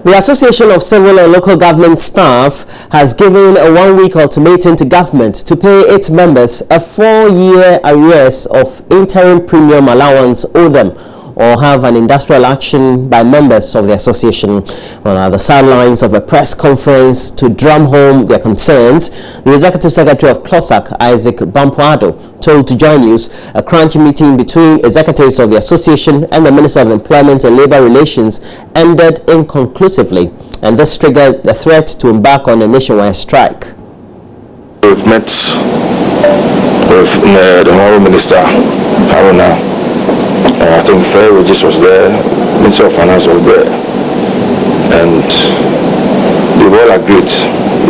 The Association of Civil and Local Government Staff has given a one-week ultimatum to government to pay its members a 4-year arrears of interim premium allowance owed them, or have an industrial action by members of the association. On the sidelines of a press conference to drum home their concerns, the Executive Secretary of CLOSAC, Isaac Bampoado, told to Joy News a crunch meeting between executives of the association and the Minister of Employment and Labour Relations ended inconclusively, and this triggered the threat to embark on a nationwide strike. We've met with the Honourable Minister Haruna. I think Fair Wages was there, Minister of Finance was there, and they've all agreed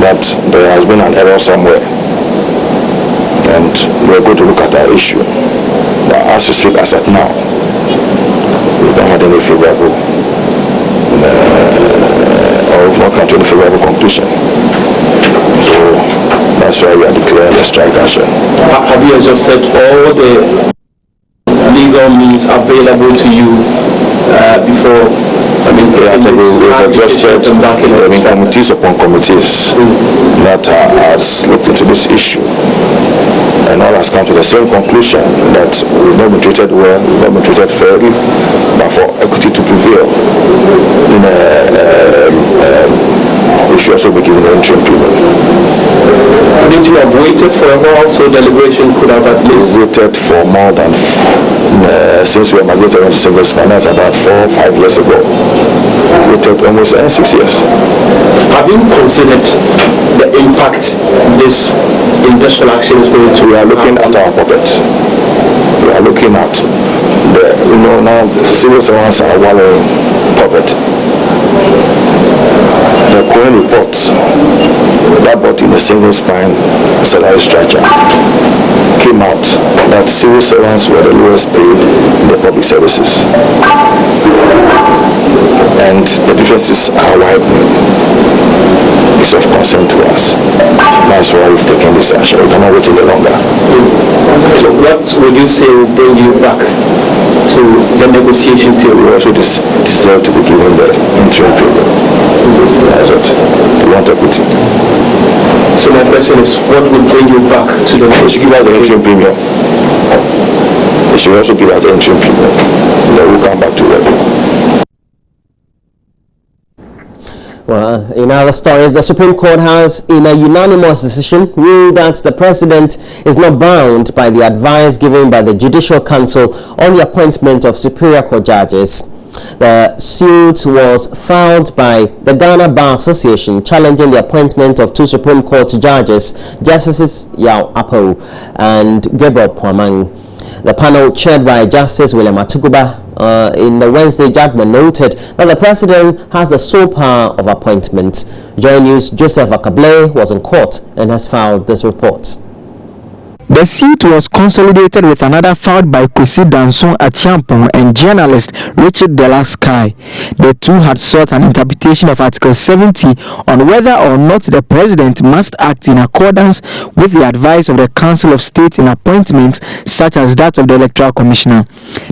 that there has been an error somewhere, and we're going to look at our issue. But as we speak, as at now, we don't have any favorable, or we've not come to any favorable conclusion. So that's why we are declaring a strike action. Have you exhausted all the legal means available to you before? We've exhausted committees upon committees that has looked into this issue, and all has come to the same conclusion that we've not been treated well, we've not been treated fairly, but for equity to prevail, we should also be given an interim period. Couldn't you have waited for a while so deliberation could have at least? We waited for more than, since we migrated into service finance about 4 or 5 years ago. We waited almost 6 years. Have you considered the impact this industrial action is going to? We are looking at our pocket. We are looking at the, now civil servants are wallowing poverty. The current reports that brought in a single spine salary structure came out that civil servants were the lowest paid in the public services, and the differences are widening. It's of concern to us. That's why we've taken this action. We cannot wait any longer. So what would you say will bring you back to the negotiation table? We also deserve to be given the interim period. That's it. We want equity. So my question is, what will bring you back to the negotiation? They should give us the interim premium. They should also give us the interim premium. Then we'll come back to work. Well, in other stories, the Supreme Court has, in a unanimous decision, ruled that the President is not bound by the advice given by the Judicial Council on the appointment of Superior Court judges. The suit was filed by the Ghana Bar Association challenging the appointment of 2 Supreme Court judges, Justices Yao Apo and Gabriel Pwamang. The panel, chaired by Justice William Atuguba, in the Wednesday judgment noted that the President has the sole power of appointment. Joy News' Joseph Akable was in court and has filed this report. The suit was consolidated with another filed by Kwesi Danson Achiampong and journalist Richard Delasky. The two had sought an interpretation of Article 70 on whether or not the President must act in accordance with the advice of the Council of State in appointments such as that of the Electoral Commissioner.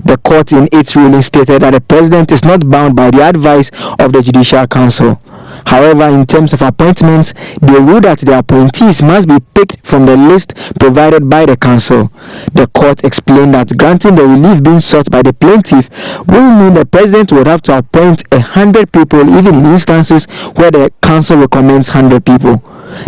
The court in its ruling stated that the President is not bound by the advice of the Judicial Council. However, in terms of appointments, they ruled that the appointees must be picked from the list provided by the council. The court explained that granting the relief being sought by the plaintiff will mean the President would have to appoint 100 people even in instances where the council recommends 100 people.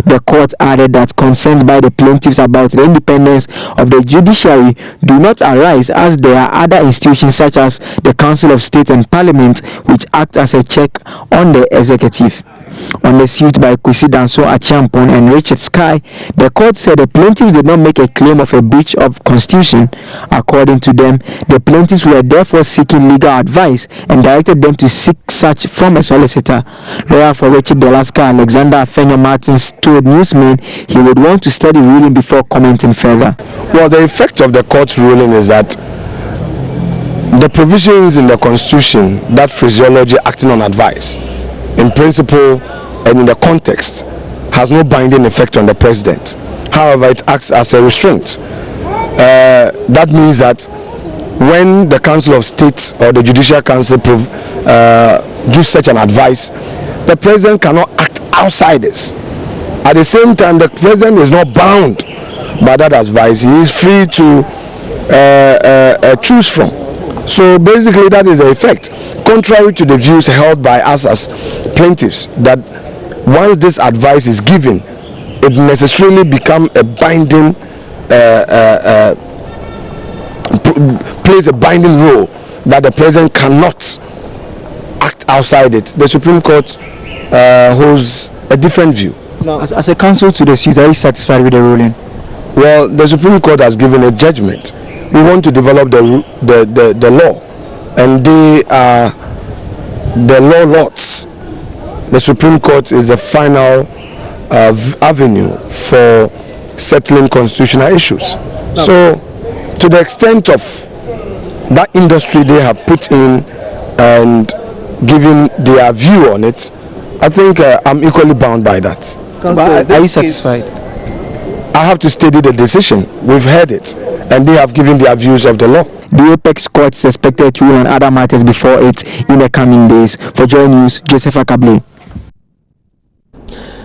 The court added that concerns by the plaintiffs about the independence of the judiciary do not arise, as there are other institutions such as the Council of State and Parliament which act as a check on the executive. On the suit by Kwesi Danson Achiampong and Richard Sky, the court said the plaintiffs did not make a claim of a breach of constitution. According to them, the plaintiffs were therefore seeking legal advice and directed them to seek such from a solicitor. Lawyer for Richard Delasky, Alexander Afenyo Martins, told Newsman he would want to study ruling before commenting further. Well, the effect of the court's ruling is that the provisions in the constitution, that phraseology acting on advice, in principle and in the context, has no binding effect on the President. However, it acts as a restraint. That means that when the Council of State or the Judicial Council gives such an advice, the president cannot act outside this. At the same time, the president is not bound by that advice. He is free to choose from. So basically that is the effect, contrary to the views held by us as plaintiffs, that once this advice is given, it necessarily becomes a binding, plays a binding role, that the president cannot act outside it. The Supreme Court holds a different view. Now, as a counsel to the suit, are you satisfied with the ruling? Well, the Supreme Court has given a judgment. We want to develop the law, and they are the law lords. The Supreme Court is the final avenue for settling constitutional issues. So, to the extent of that industry they have put in and given their view on it, I think I'm equally bound by that. But are you satisfied? I have to study the decision. We've heard it, and they have given their views of the law. The Apex Court is expected to rule on other matters before it in the coming days. For Joy News, Joseph Akable.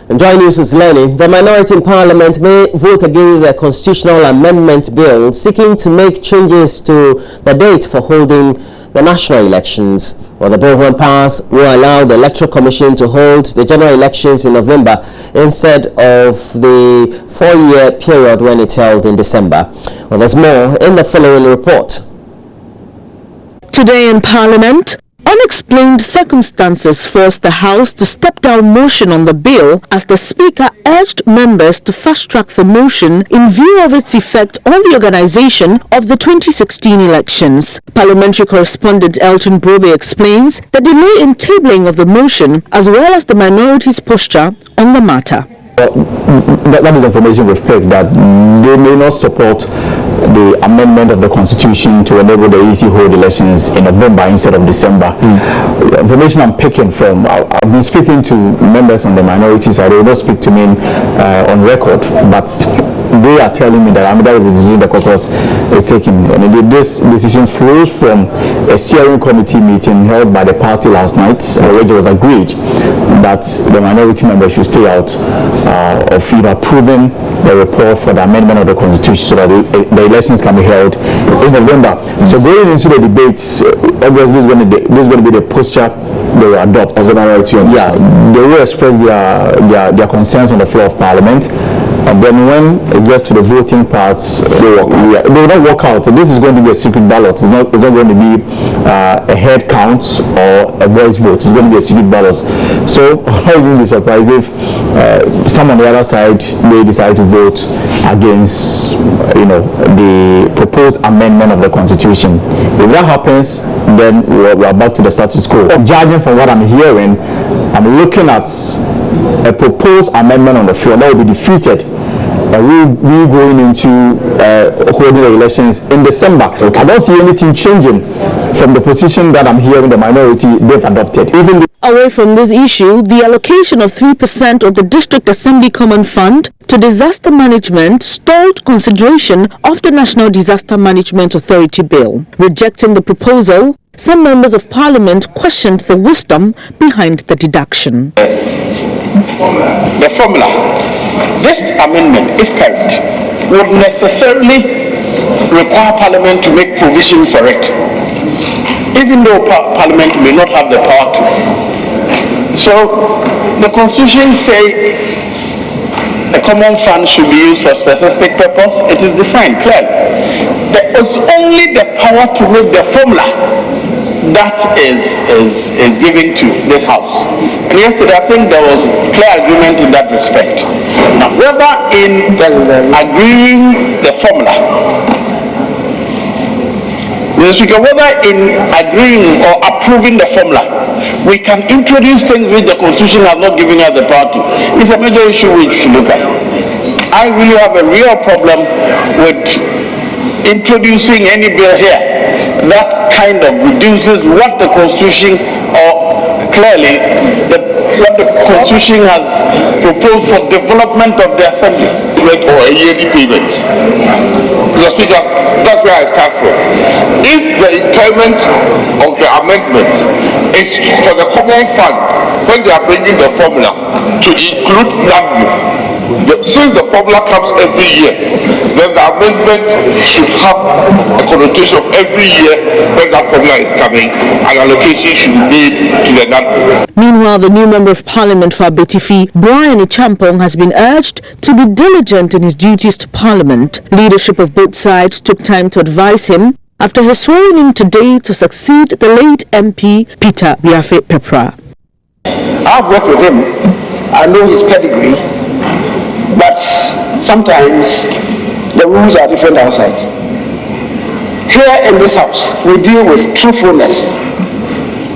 And Joy News is learning the minority in Parliament may vote against the constitutional amendment bill seeking to make changes to the date for holding the national elections. Well, the bill, when passed, will allow the Electoral Commission to hold the general elections in November instead of the 4-year period when it held in December. Well, there's more in the following report. Today in Parliament, unexplained circumstances forced the House to step down motion on the bill as the Speaker urged members to fast-track the motion in view of its effect on the organization of the 2016 elections. Parliamentary correspondent Elton Brobe explains the delay in tabling of the motion as well as the minority's posture on the matter. That is information we've picked, that they may not support the amendment of the constitution to enable the EC hold elections in November instead of December. The information I'm picking from, I've been speaking to members on the minority side. They will not speak to me on record, but they are telling me that that is the decision the caucus is taking. And this decision flows from a steering committee meeting held by the party last night, where it was agreed that the minority members should stay out of approving the report for the amendment of the constitution so that the elections can be held in November. So going into the debates, obviously this is going to be the posture they will adopt as a minority. Yeah, they will express their concerns on the floor of Parliament. And then when it gets to the voting parts, they will not walk out. This is going to be a secret ballot. It's not going to be a head count or a voice vote. It's going to be a secret ballot. So I wouldn't be surprised if some on the other side may decide to vote against, the proposed amendment of the constitution. If that happens, then we're back to the status quo. Judging from what I'm hearing, I'm looking at a proposed amendment on the floor that will be defeated. We going into holding the elections in December. Okay. I don't see anything changing from the position that I'm hearing the minority they've adopted. Away from this issue, the allocation of 3% of the District Assembly Common Fund to disaster management stalled consideration of the National Disaster Management Authority Bill. Rejecting the proposal, some members of Parliament questioned the wisdom behind the deduction. The formula, this amendment, if carried, would necessarily require Parliament to make provision for it, even though Parliament may not have the power to. So the Constitution says the common fund should be used for a specific purpose. It is defined clearly. There is only the power to make the formula that is given to this House. And yesterday I think there was clear agreement in that respect. Now, whether in agreeing the formula, Mr. Speaker, whether in agreeing or approving the formula, we can introduce things which the Constitution has not given us the power to. It's a major issue we should look at. I really have a real problem with introducing any bill here that kind of reduces what the Constitution or clearly the what the Constitution has proposed for development of the Assembly. Or a yearly payment. Mr. Speaker, that's where I start from. If the intent of the amendment is for the common fund, when they are bringing the formula to include NABU, since the formula comes every year, then the amendment should have a connotation of every year when that formula is coming, and allocation should be made to the NABU. Meanwhile, the new Member of Parliament for Abetifi, Brian Ichampong, has been urged to be diligent in his duties to Parliament. Leadership of both sides took time to advise him after his swearing in today to succeed the late MP Peter Biafe Pepra. I've worked with him. I know his pedigree, but sometimes the rules are different outside. Here in this house, we deal with truthfulness,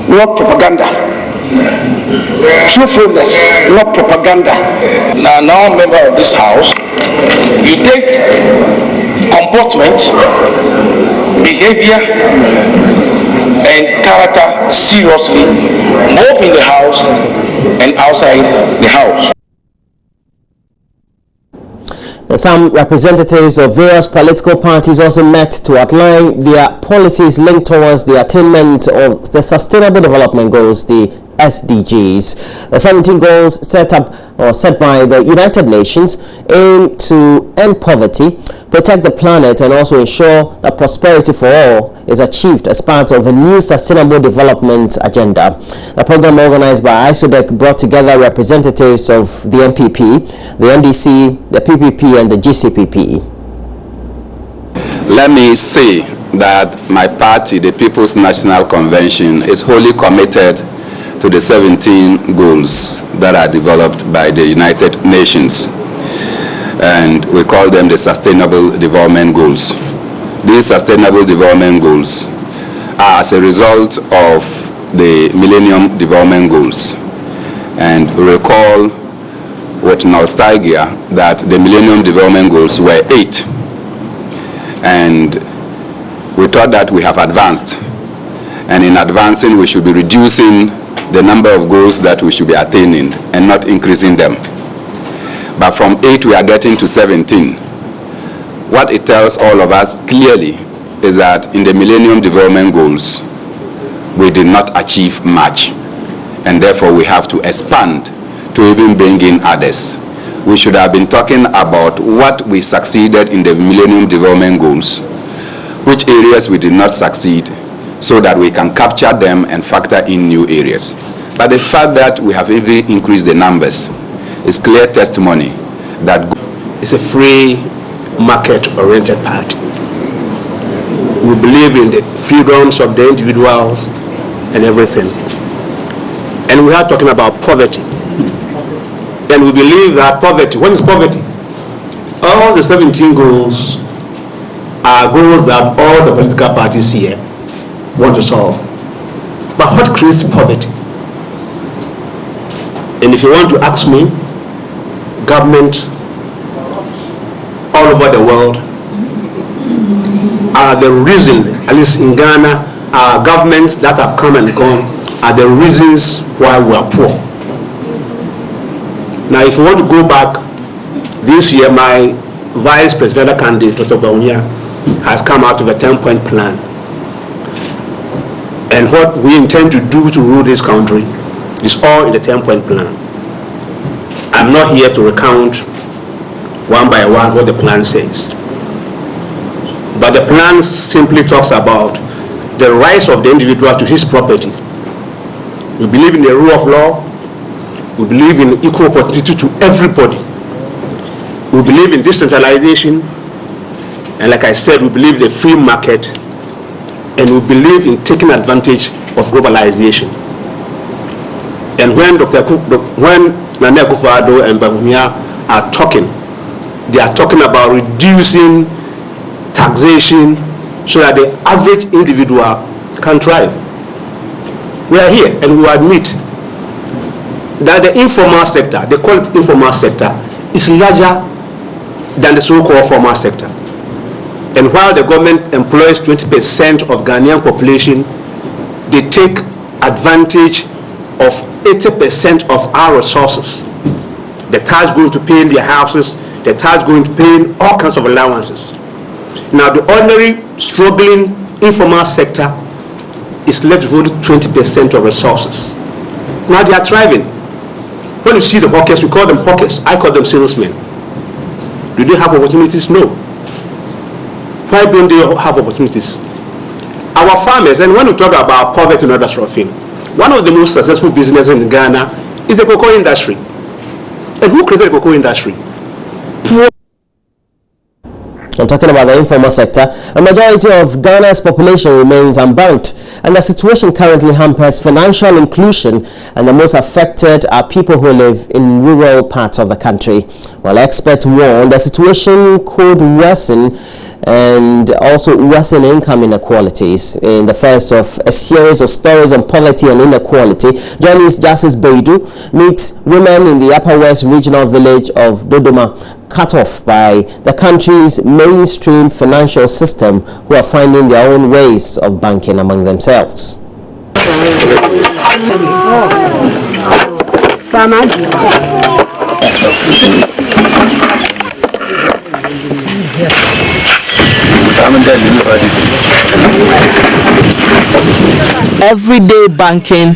not propaganda. Truthfulness, not propaganda. Now, member of this house, you take comportment, behavior, and character seriously, both in the house and outside the house. Some representatives of various political parties also met to outline their policies linked towards the attainment of the Sustainable Development Goals, the SDGs. The 17 goals set by the United Nations aim to end poverty, protect the planet, and also ensure that prosperity for all is achieved as part of a new Sustainable Development Agenda. The program, organized by ISODEC, brought together representatives of the NPP, the NDC, the PPP, and the GCPP. Let me say that my party, the People's National Convention, is wholly committed to the 17 goals that are developed by the United Nations, and we call them the Sustainable Development Goals. These Sustainable Development Goals are as a result of the Millennium Development Goals, and we recall with nostalgia that the Millennium Development Goals were 8, and we thought that we have advanced, and in advancing we should be reducing the number of goals that we should be attaining and not increasing them. But from 8 we are getting to 17. What it tells all of us clearly is that in the Millennium Development Goals we did not achieve much, and therefore we have to expand to even bring in others. We should have been talking about what we succeeded in the Millennium Development Goals, which areas we did not succeed, so that we can capture them and factor in new areas. But the fact that we have even increased the numbers is clear testimony that it's a free market-oriented party. We believe in the freedoms of the individuals and everything. And we are talking about poverty. And we believe that poverty, what is poverty? All the 17 goals are goals that all the political parties here want to solve. But what creates poverty? And if you want to ask me, government all over the world are the reason, at least in Ghana, our governments that have come and gone are the reasons why we are poor. Now, if you want to go back, this year my vice presidential candidate, Dr. Bawumia, has come out with a 10-point plan. And what we intend to do to rule this country is all in the 10-point plan. I'm not here to recount one by one what the plan says. But the plan simply talks about the rights of the individual to his property. We believe in the rule of law. We believe in equal opportunity to everybody. We believe in decentralization. And like I said, we believe in the free market. And we believe in taking advantage of globalization. And when Nana Akufo-Addo and Bawumia are talking, they are talking about reducing taxation so that the average individual can thrive. We are here and we admit that the informal sector, they call it informal sector, is larger than the so-called formal sector. And while the government employs 20% of Ghanaian population, they take advantage of 80% of our resources. The tax going to pay in their houses, the tax going to pay in all kinds of allowances. Now the ordinary struggling informal sector is left with only 20% of resources. Now they are thriving. When you see the hawkers, we call them hawkers. I call them salesmen. Do they have opportunities? No. Why don't they have opportunities? Our farmers, and when we talk about poverty and other sort of thing, one of the most successful businesses in Ghana is the cocoa industry. And who created the cocoa industry? I'm talking about the informal sector. A majority of Ghana's population remains unbanked, and the situation currently hampers financial inclusion, and the most affected are people who live in rural parts of the country. While experts warn the situation could worsen and also worsen income inequalities. In the first of a series of stories on poverty and inequality, journalist Justice Beidu meets women in the Upper West regional village of Dodoma, cut off by the country's mainstream financial system, who are finding their own ways of banking among themselves. Everyday banking,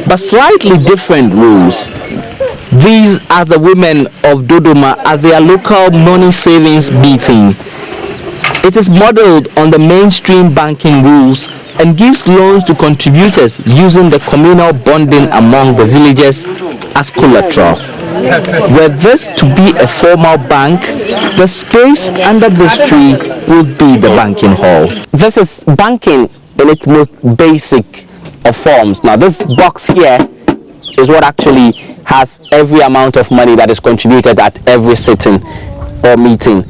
but slightly different rules. These are the women of Dodoma at their local money savings meeting. It is modeled on the mainstream banking rules and gives loans to contributors using the communal bonding among the villagers as collateral. Were this to be a formal bank, the space under this tree would be the banking hall. This is banking in its most basic of forms. Now this box here is what actually has every amount of money that is contributed at every sitting or meeting.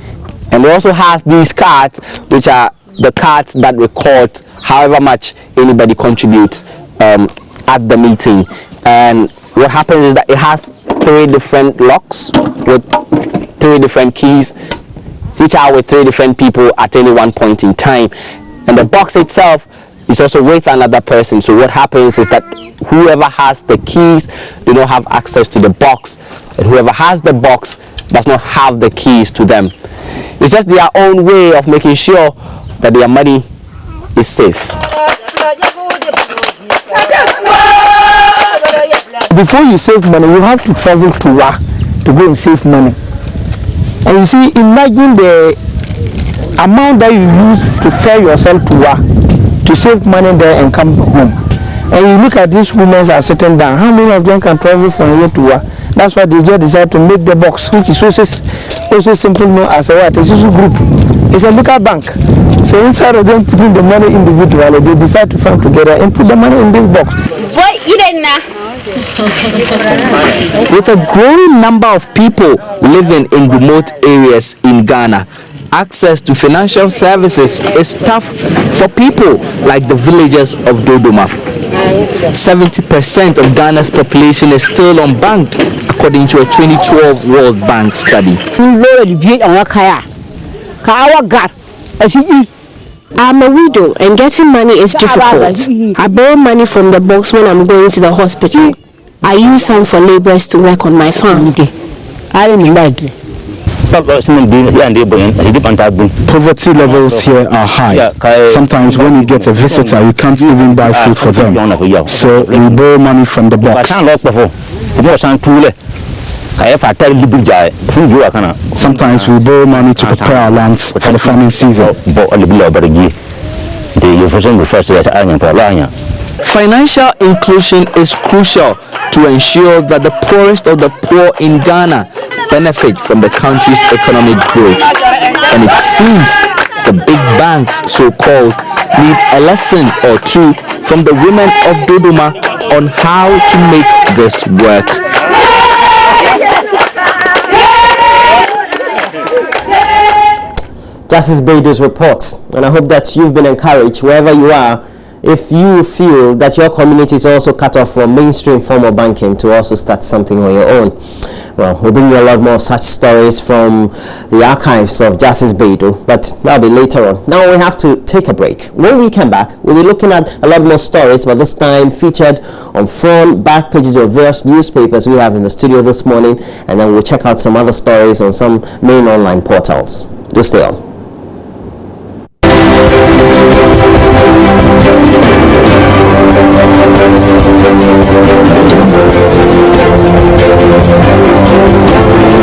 And it also has these cards, which are the cards that record however much anybody contributes at the meeting. And what happens is that it has 3 different locks with 3 different keys, which are with 3 different people at any one point in time. And the box itself is also with another person. So what happens is that whoever has the keys do not have access to the box, and whoever has the box does not have the keys to them. It's just their own way of making sure that their money is safe. Before you save money, you have to travel to Wa to go and save money. And you see, imagine the amount that you use to fare yourself to Wa to save money there and come home. And you look at these women are sitting down. How many of them can travel from here to Wa? That's why they just decided to make the box, which is also simply known as a what? It's also group. It's a local bank. So instead of them putting the money individually, they decide to farm together and put the money in this box. With a growing number of people living in remote areas in Ghana, access to financial services is tough for people like the villagers of Dodoma. 70% of Ghana's population is still unbanked, according to a 2012 World Bank study. I'm a widow and getting money is difficult. I borrow money from the box when I'm going to the hospital. I use some for laborers to work on my farm. Poverty levels here are high. Sometimes when you get a visitor, you can't even buy food for them. So we borrow money from the box. Sometimes we borrow money to prepare our lands for the farming season. Financial inclusion is crucial to ensure that the poorest of the poor in Ghana benefit from the country's economic growth. And it seems the big banks, so-called, need a lesson or two from the women of Dodoma on how to make this work. Justice Beidu's reports, and I hope that you've been encouraged wherever you are if you feel that your community is also cut off from mainstream form of banking to also start something on your own. Well, we'll bring you a lot more of such stories from the archives of Justice Beidou, but that'll be later on. Now we have to take a break. When we come back, we'll be looking at a lot more stories, but this time featured on front, back pages of various newspapers we have in the studio this morning, and then we'll check out some other stories on some main online portals. Do stay on.